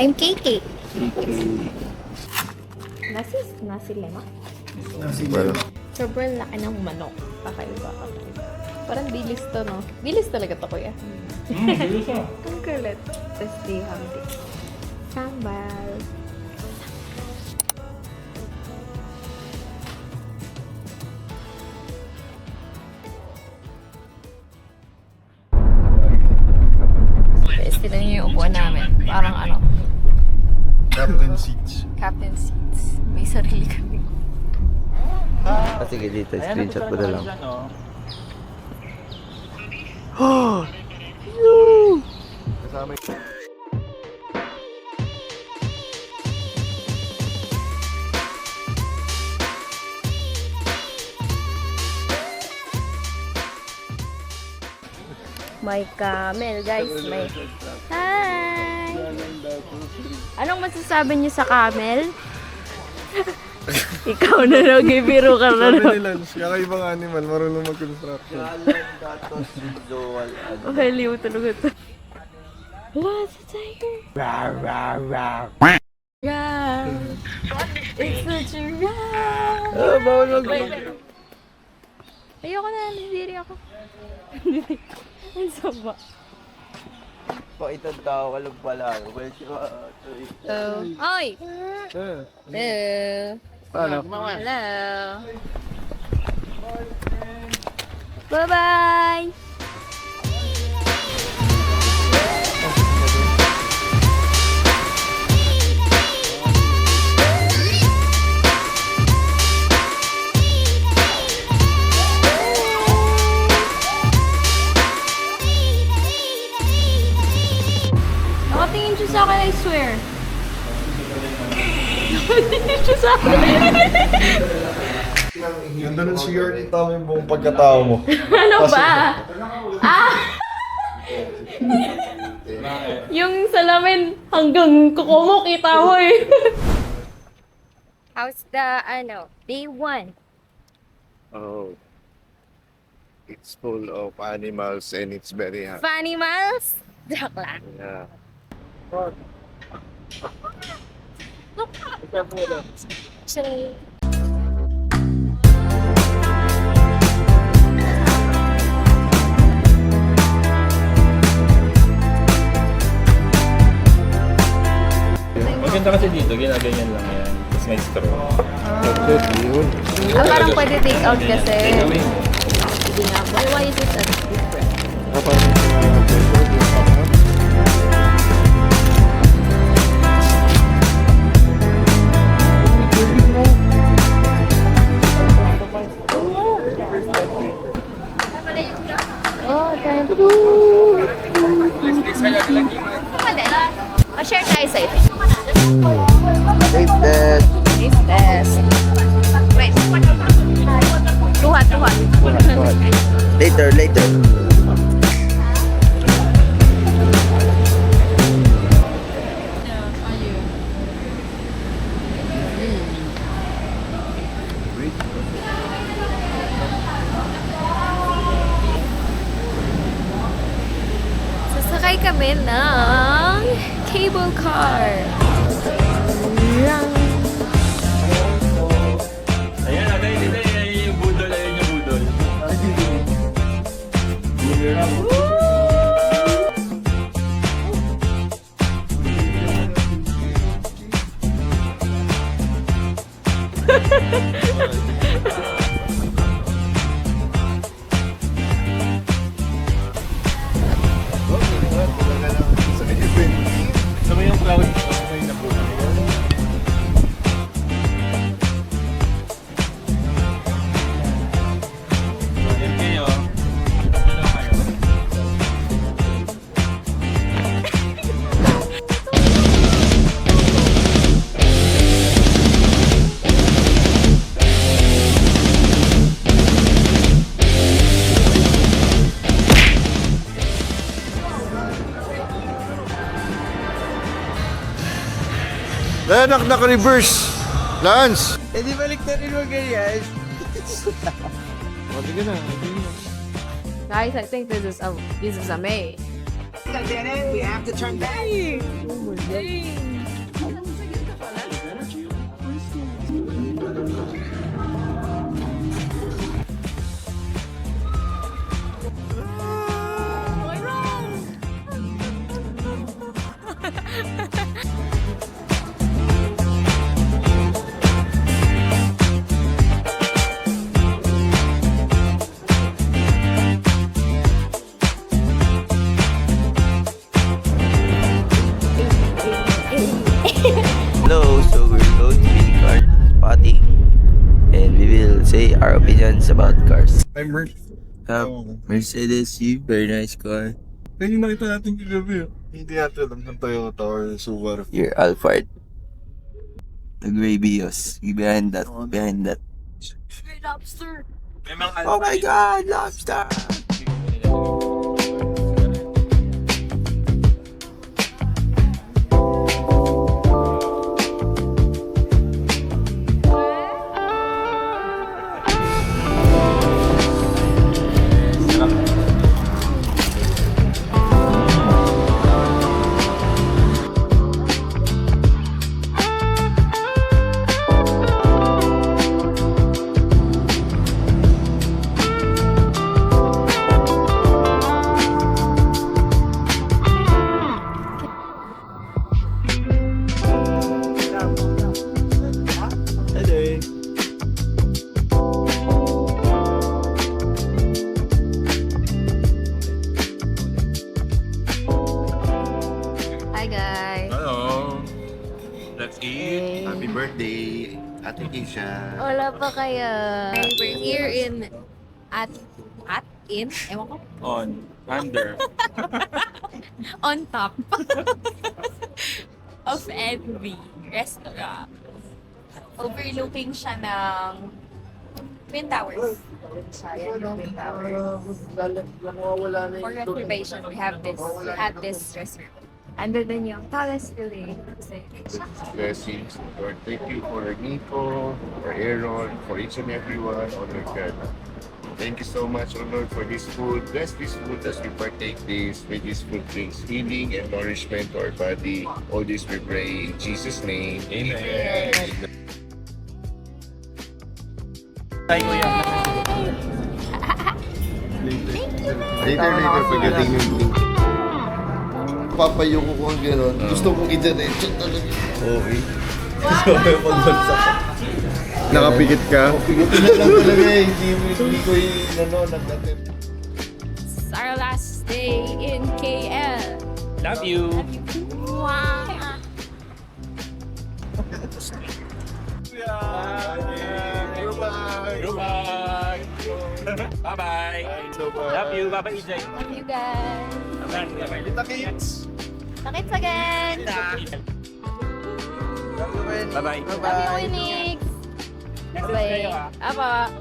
I'm KK. Nasi lema? Well, Sobrang laki ng manok. Kakaiba. Parang dilis to, no? Dilis talaga to, kuya. Bilis ah. Ang kulit. Tapos di hamdi. Sambal. Guys, tinan niyo yung upuan namin. Parang ano, captain seats. captain seats. May sarili kami. Sige dito, screenshot ko na lang. Kasama yung... May camel, guys. May... Hi! Anong masasabi niyo sa camel? Ikaw na lang, ibiro ka na Sabi lang. ni Lance, kakaibang animal, marunong mag-construction. Okay, liw talaga ito. What's a tiger? Yeah. It's a giraffe. Ah, bawal mag... Ayoko na, nandiri ako. Ang sama. Pakitang tao ka lang pala. Well, Oy! Eh, Hello. paano? Hello. Bye-bye! Nakatingin siya sa akin, I swear. Nakatingin siya sa akin. Ganda ng CR dito yung buong pagkatao mo. Ano ba? Ah! Yung salamin hanggang kuko mo, kita mo eh. How's the, day 1? Oh. It's full of animals and it's very hot. Funny Miles? Joke lang. Yeah. Actually, Maganda kasi dito, ginaganyan lang yan. Tapos may straw. parang pwede take out kasi. Takeaway. Sige nga. Why is it different? Oh, thank you. Share tayo sa ito. Taste test. Taste test. Wait. Tuhat. Later. Sasakay kami ng cable car. Ayan, dito yung budol. Ayan yung budol. Sa may yung crowd, may nabuhay. Yan kayo. Ano kayo? Naka-reverse. Lance. Eh di balik na rin mo ganyan. Sige na. Guys, I think this is a May. We have to turn back. Dang. spotting. And we will say our opinions about cars. I'm Merc. Mercedes U, very nice car. Kaya yung nakita natin kagabi. Hindi natin alam ng Toyota or Subaru. Your Alphard. The gray Vios. Behind that. Oh my God, lobster! Hi guys! Hello. Let's eat. Happy birthday, Ate Keisha. Wala pa kaya. We're here in ewan ko, Under. On top of Envy Restaurant. Overlooking siya ng Twin Towers. Ayan yung Twin Towers. For reservation, we have this at this restaurant. Andun din yung Palace Village. Blessings, Lord. Thank you for Nico, for Aaron, for each and everyone, oh Lord God. Thank you so much, oh Lord, for this food. Bless this food as we partake this. May this food brings healing and nourishment to our body. All this we pray in Jesus' name. Amen. Later, pagdating yung link. Papayo ko kung gano'n. Gusto kong i-diretso talaga. Okay. Nakapikit ka? Pikitin na lang talaga eh. Hindi ko nag-attempt. It's our last day in KL. Love you. Wow. Goodbye. Bye-bye. Love you. Bye-bye, EJ. Love you guys. Bye-bye. Little kids. Nakits again. Bye-bye. Love you, Winix. Bye-bye. Apa.